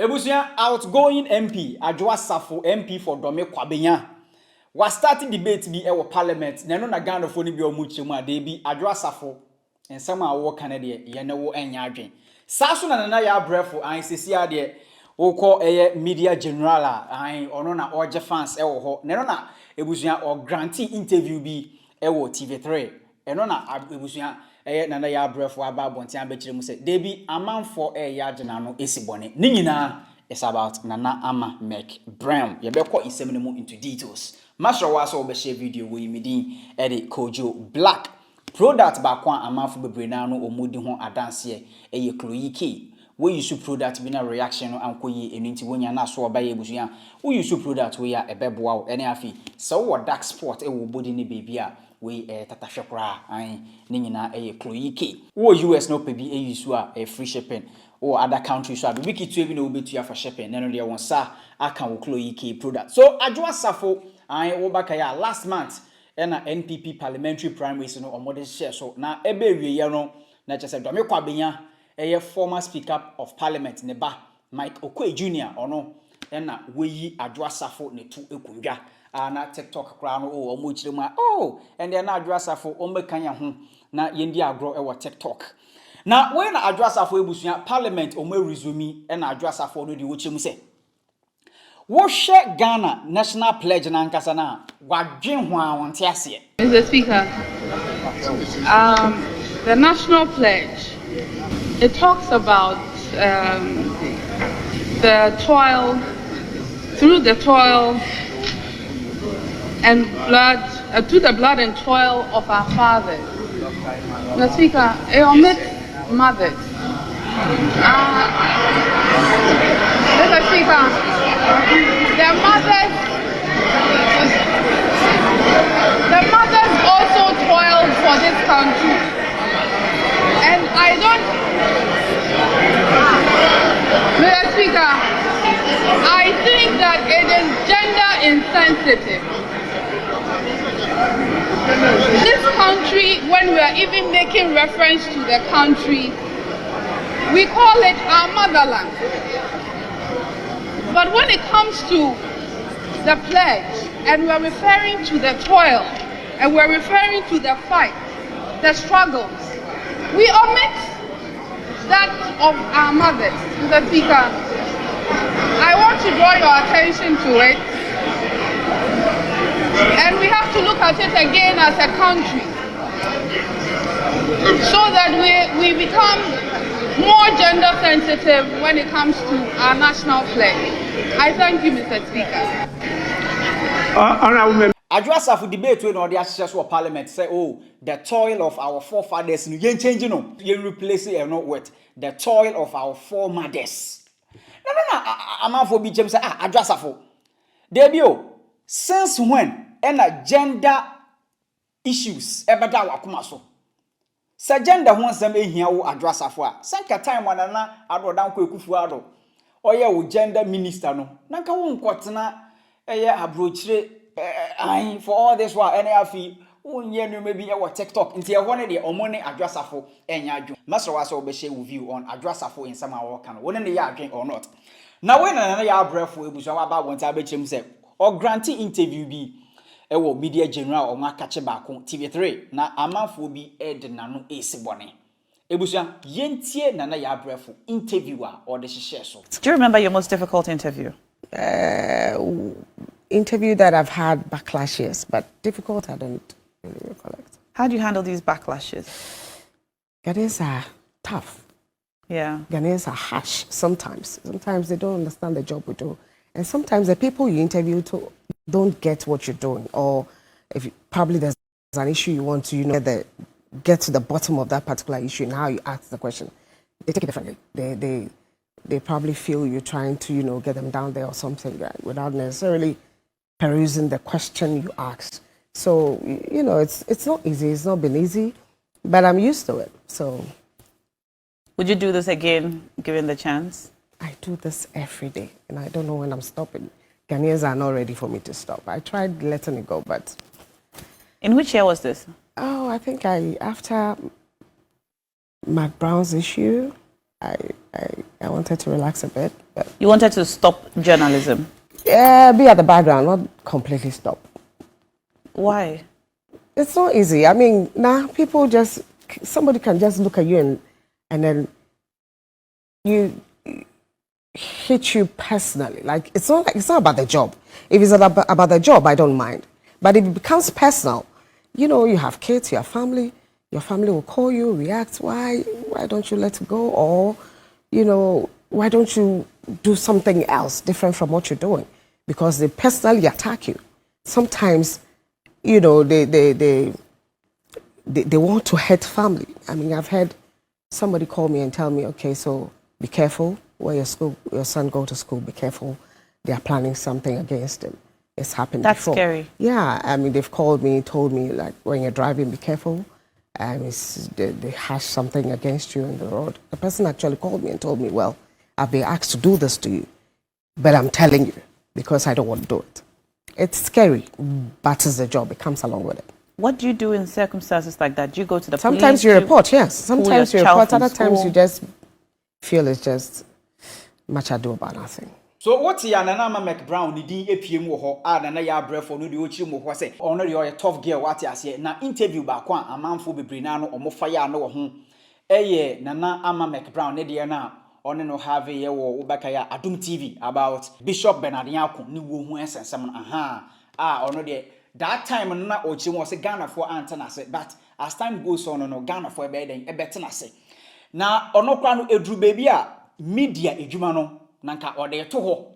Ebusia outgoing MP Adwoa Safo MP for Dome Kwabenya was starting debate bi e wo parliament na no na Ghana fo ni bi o mu chemu ade bi Adwoa Safo ensema a wo Canada ye ne wo enya adwen saso na Yaa Brefo an sesi ade wo ko eye media general an ono na oje fans e wo ho na no na ebusia o granting interview bi e wo TV3 eno na ebusia na Yaa Brefo aba bontia be kire mu se debi amanfo ya agena no esibone ni nyina is about Nana Ama McBrown. You better call into details. Master was over share video we medin edit Kojo Black. Product back one amount for Brenano or Moody Hon Adansie, a Chloe. We use product been a reaction and koye and into when you're not so by Busia. We use product we are a bebwa any afi. So what dark spot a body ni baby. We tata shakra and nina a Chloe. Or US no pay a use a free shipping. Or other countries, so we keep to be to for shipping. None of the ones, sir, I can Chloe product. So, Adwoa Safo, I Obakaya last month, and NPP parliamentary primaries, or modern share. So now, every year, no, not just a Dome Kwabenya, a former speaker of parliament, Neba, Mike Okwe Jr., or no, and we Adwoa Safo, ne two Ekunja, and na TikTok crown, or much oh, and then Adwoa Safo, Ombekanya, na Yendia grow our TikTok. Now, when Adwoa Safo ebusuya parliament o me resume and Adwoa Safo no di wo chemu se wo hwe Ghana national pledge na nkasa na wadwen ho a wonte ase. Mr. Speaker, the national pledge, it talks about the toil, through the toil and blood, through the blood and toil of our fathers. Mr. Speaker, it omits mothers. Mr. Speaker, the mothers also toiled for this country. And I don't, Mr. Speaker, I think that it is gender insensitive. This country, when we are even making reference to the country, we call it our motherland. But when it comes to the pledge, and we're referring to the toil, and we're referring to the fight, the struggles, we omit that of our mothers. Mr. Speaker, I want to draw your attention to it. And we have to look at it again as a country so that we become more gender sensitive when it comes to our national pledge. I thank you, Mr. Speaker. Adwoa Safo debate when all the assessors of parliament say, oh, the toil of our forefathers, you change, you replace it not with the toil of our foremothers. No, I'm out for BJM say, Adwoa Safo. Debut, since when? And gender issues ebeda wakoma so sa gender ho nsem ehia wo Adwoa Safo a sanka time wanana adodan ko akufo-addo oye wo gender minister no nanka wo nkotena eye abrochire for all this while any afi wonye no maybe e wo TikTok nti e ho ne de omone Adwoa Safo enya adwo maso wa so be share view on Adwoa Safo in some our kan won ne ya adwen or not na when na Yaa Brefo ebuso wa ba wonta be chem se or granting interview bi ewo media general o makache baako TV3 na amanfo bi ed nano esibone ebusia yentie na Yaa Brefo interviewer or the share so. Do you remember your most difficult interview? Interview that I've had backlashes, but difficult I don't really recollect. How do you handle these backlashes? Ghanaians are tough. Yeah. Ghanaians are harsh sometimes. Sometimes they don't understand the job we do. And sometimes the people you interview to don't get what you're doing, or if probably there's an issue you want to, get to the bottom of that particular issue and how you ask the question. They take it differently. They probably feel you're trying to, get them down there or something, right, without necessarily perusing the question you asked. So, it's not easy. It's not been easy, but I'm used to it. So, would you do this again, given the chance? I do this every day, and I don't know when I'm stopping. Ghanaians are not ready for me to stop. I tried letting it go, but... In which year was this? Oh, I think after McBrown's issue, I wanted to relax a bit. But You wanted to stop journalism. yeah, be at the background, not completely stop. Why? It's not easy. I mean, now people just, somebody can just look at you and then you hit you personally. Like it's not about the job. If it's about the job, I don't mind. But if it becomes personal, you know, you have kids, you have family. Your family will call you, react. Why don't you let it go? Or, you know, why don't you do something else different from what you're doing? Because they personally attack you. Sometimes, you know, they want to hurt family. I mean, I've had somebody call me and tell me, okay, so be careful where your son go to school. Be careful. They are planning something against him. It's happened That's before. scary. Yeah, I mean, they've called me, told me, like, when you're driving, be careful. They hash something against you on the road. The person actually called me and told me, well, I've been asked to do this to you, but I'm telling you because I don't want to do it. It's scary, but it's the job. It comes along with it. What do you do in circumstances like that? Do you go to the Sometimes police? you report, yes. Sometimes you report. Other times school? you just feel it's just much ado about nothing. So what's ya nana McBrown ni din epiem wo ho a nana Yaa Brefo no de ochi mo ho say ono de oye tough girl what ase na interview ba kwa amanfo bebre na no omofa ya no ho eye nana McBrown ne de na ono no have ye wo ubaka ya Adum TV about Bishop Bernard Nyako ni wo hu ensensem ono de that time na ochi mo say Ghana for antena say but as time goes on no Ghana for be den e betena say na ono kwa no edru baby a media ejuma no nanka ode to ho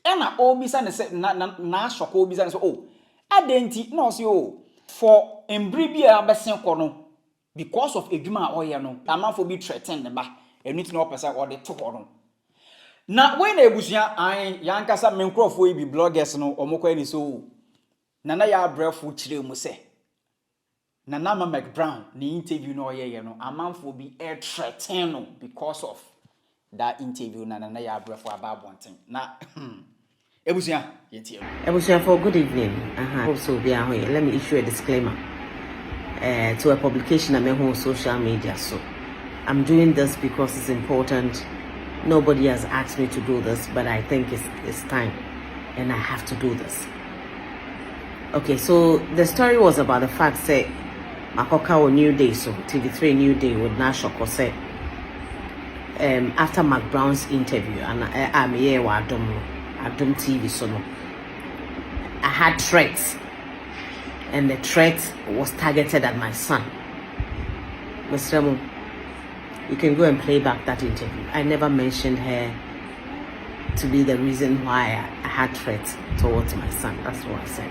ena obisa ne se na shoko obisa ne so oh adenti no se oh for embri bia abesen ko no because of edwuma oye no amafo bi threaten ne ba eniti no pesa ode to ho no na when na ebusia an yankasa menkrofo yi bi bloggers no omokwa ni so nana Yaa Brefo chire mu se nana McBrown ni interview no oye no amafo bi threaten no because of that interview na Yaa Brefo about one thing. Na ebusia yeti. Ebusia, for good evening. Also be here. Let me issue a disclaimer to a publication I'm on social media. So I'm doing this because it's important. Nobody has asked me to do this, but I think it's time and I have to do this. Okay, so the story was about the fact that Makoka or New Day, so TV3 New Day with Nashoko said after McBrown's interview, and I'm here with Adom TV, so no, I had threats, and the threat was targeted at my son. Mr. Mo, you can go and play back that interview. I never mentioned her to be the reason why I had threats towards my son. That's what I said.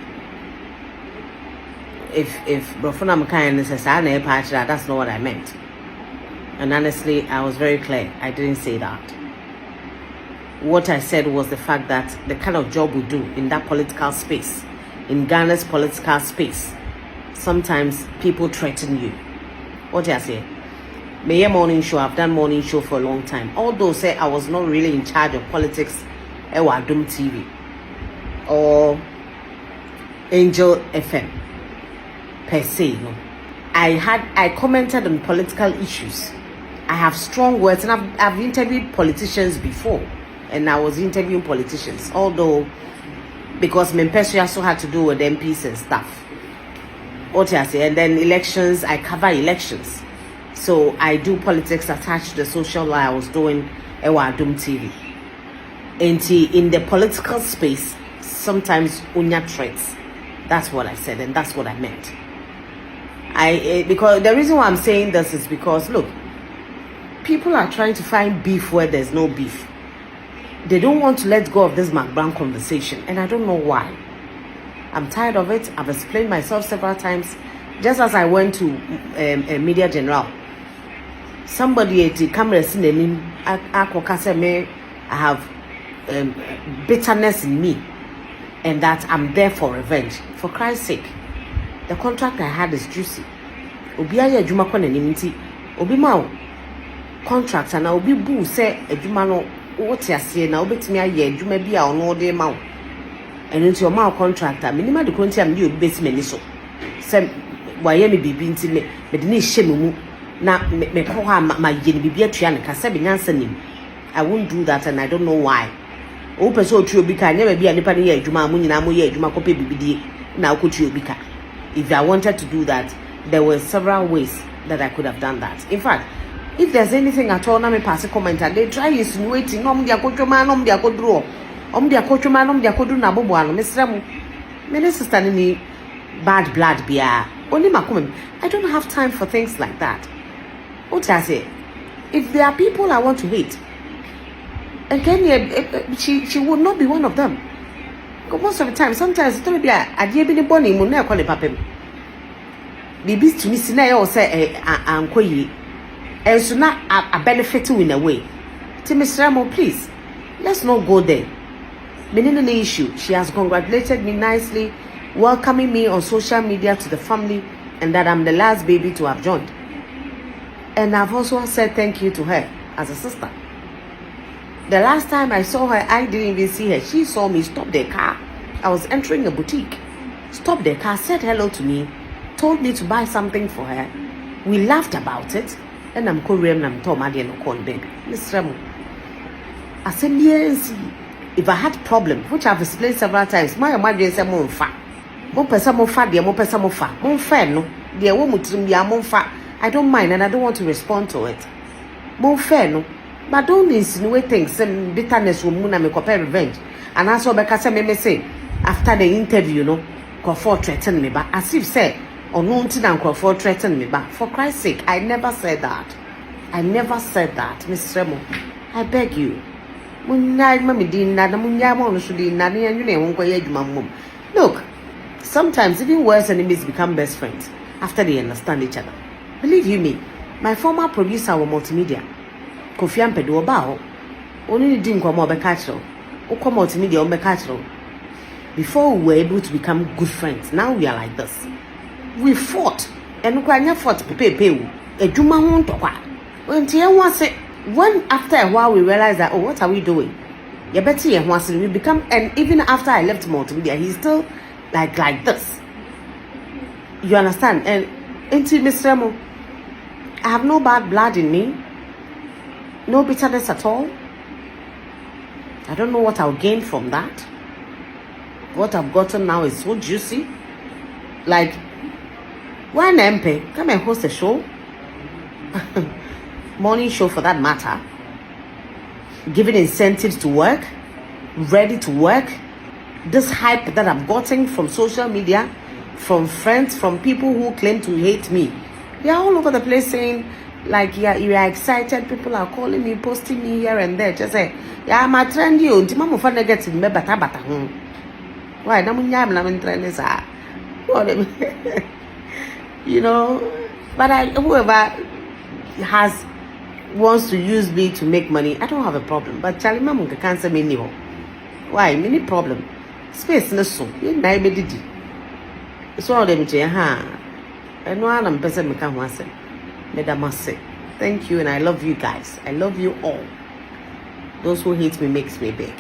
If Brofuna Mkaya says that's not what I meant. And honestly, I was very clear. I didn't say that. What I said was the fact that the kind of job we do in that political space, in Ghana's political space, sometimes people threaten you. What do I say? May morning show, I've done morning show for a long time. Although say I was not really in charge of politics at Adom TV or Angel FM per se, no. I commented on political issues. I have strong words, and I've interviewed politicians before, and I was interviewing politicians, although because Mempesi also had to do with MPs and stuff. What I say, and then elections, I cover elections, so I do politics attached to the social law I was doing at Adom TV. And in the political space, sometimes unya threats. That's what I said, and that's what I meant. Because the reason why I'm saying this is because look, people are trying to find beef where there's no beef. They don't want to let go of this McBrown conversation, and I don't know why. I'm tired of it. I've explained myself several times. Just as I went to a media general, somebody at the camera said, I have bitterness in me, and that I'm there for revenge. For Christ's sake, the contract I had is juicy. Obi aye adwuma kwa nanim nti obi ma contract na obi bu say adwuma no what ase na obetimi aye adwuma bi a ono de ma wo eno nti o ma contractor minima de konti am de obi betimi ni so say waye me bibi nti me de ni hye me mu na me ko ha ma yeni bibia tua ne kasa be nyansa nim. I won't do that, and I don't know why. O person otu obi ka nya ba bia nipa ne ye adwuma amu nyina mo ye adwuma kope bibidie na okotu obi ka. If I wanted to do that, there were several ways that I could have done that. In fact, if there's anything at all, na me pass a comment and they try insinuating no dia kodwoma no dia kodro. Dia kodwoma no dia kodru na bobo ano mesra mu. Me sister ni bad blood bia. Only makomem. I don't have time for things like that. What I say? If there are people I want to hate, again, she would not be one of them. Because most of the time, sometimes it's going to be a dear bini boni mo na call it papem. Bibi to me sina ya say ankoyi. And so na a benefit in a way. Timisramo, please, let's not go there. Meaning the issue. She has congratulated me nicely, welcoming me on social media to the family, and that I'm the last baby to have joined. And I've also said thank you to her as a sister. The last time I saw her, I didn't even see her. She saw me stop the car. I was entering a boutique. Stopped the car, said hello to me, told me to buy something for her. We laughed about it. And I'm Korean, I'm Tom, I didn't call baby. Miss Remo. I said, yes, if I had problem, which I've explained several times, my imagine say mon fa. Mon pesa mon fa, dear mon pesa mon fa. Mon fa no. Dear woman to me, mon fa. I don't mind and I don't want to respond to it. Mon fa no. But don't insinuate things, some bitterness will moon and me compare revenge. And also because me say, after the interview, no, Crawford threatened me, but as if say, or no and Crawford threatened me, but for Christ's sake, I never said that. I never said that, Miss Remo. I beg you. Look, sometimes even worse enemies become best friends after they understand each other. Believe you me, my former producer of multimedia, Kofi Ampedu Obao, only didn't come over cattle, or come multimedia on cattle. Before we were able to become good friends, now we are like this. We fought, and we fought a Juma won't talk. When after a while we realized that, oh, what are we doing? You better we become, and even after I left multimedia, he's still like this. You understand? And into Mr. Remo, I have no bad blood in me, no bitterness at all. I don't know what I'll gain from that. What I've gotten now is so juicy. Like, why an MP? Come and host a show. Morning show for that matter. Giving incentives to work. Ready to work. This hype that I've gotten from social media, from friends, from people who claim to hate me. They are all over the place saying, like, yeah, you are excited. People are calling me, posting me here and there. Just say, yeah, I'm a trendy. Why? You know, but whoever wants to use me to make money, I don't have a problem. But Charlie Mamunga can't say me no. Why? Many problem. Space no so. You know, I did it. So all them say, and one I'm person me can want say. Madam say, thank you and I love you guys. I love you all. Those who hate me makes me big.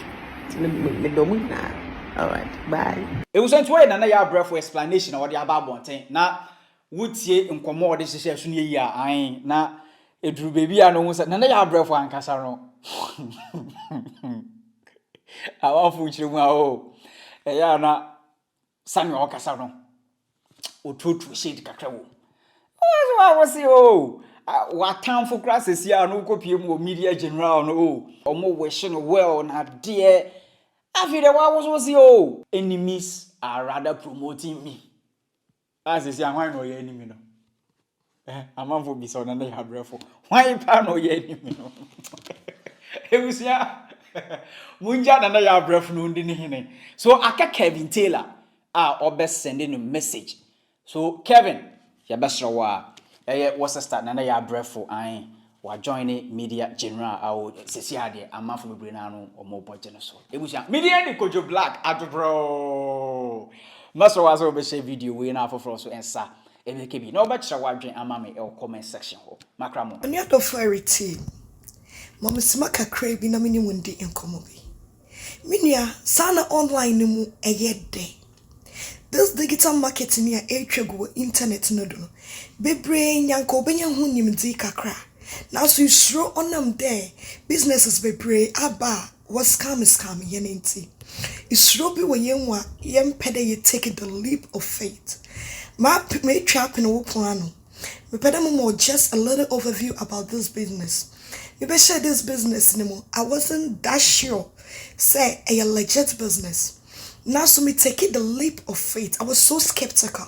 All right, bye. It was why na Yaa Brefo explanation or the about bonten. Na wutie nkomo de hye so ne ya an na eduru baby a no hu na Yaa Brefo ankasa no. Awa fu chire mu a o. Ya na sami o kasa no. Ototu shade kakra wo. I was o. What time for classes here no copy mu media general no o. Omo wishing well na dear. After the war was yo, enemies are rather promoting me. As is young, why no ye enemy no? I'm on for be so na Yaa Brefo. Why pa no ye enemy no? It was ya. Munja na Yaa Brefo no ndi hine. So aka Kevin Taylor obes sending a message. So Kevin, ya besra wa was a start na Yaa Brefo wa joining media general awo sesi ade amafo bebre na no omo budget no so ebusia media ni Kojo Black adbro maso wa so be share video we na afoforo so ensa ebeke bi na obachira wadwen amame e comment section ho makramo ani ado Threat mama smaka kra bi na mini wundi enkomo bi minia sana online mu eyede this digital marketing here go internet no do. Bebre nyanko benya hu nimdi kakra. Now so you throw on them there. Businesses bebre aba what scam yenenti. You throw be when yenwa yem pede you take the leap of faith. Ma me trap in a plano. Me pede more just a little overview about this business. Maybe share this business anymore. I wasn't that sure. Say a legit business. Now so me take it the leap of faith. I was so skeptical.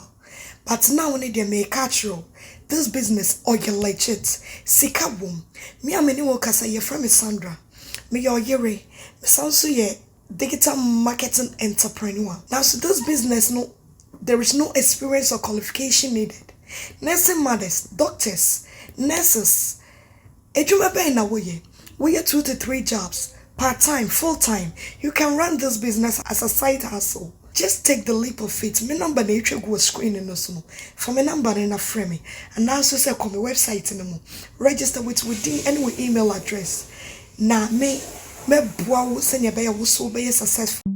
But now when they make actual this business or you legit. Sika boom. Me a many workers say your friend is Sandra. Me your yere. Me sound so ye digital marketing entrepreneur. Now so this business no there is no experience or qualification needed. Nursing mothers, doctors, nurses. Ejuma be na we 2 to 3 jobs, part-time, full-time. You can run this business as a side hustle. Just take the leap of faith. My number na itwe go screen no so. For my number na frame me. And now so say come website no mo. Register with any email address. Na me boa wo senya be ya wo so be successful.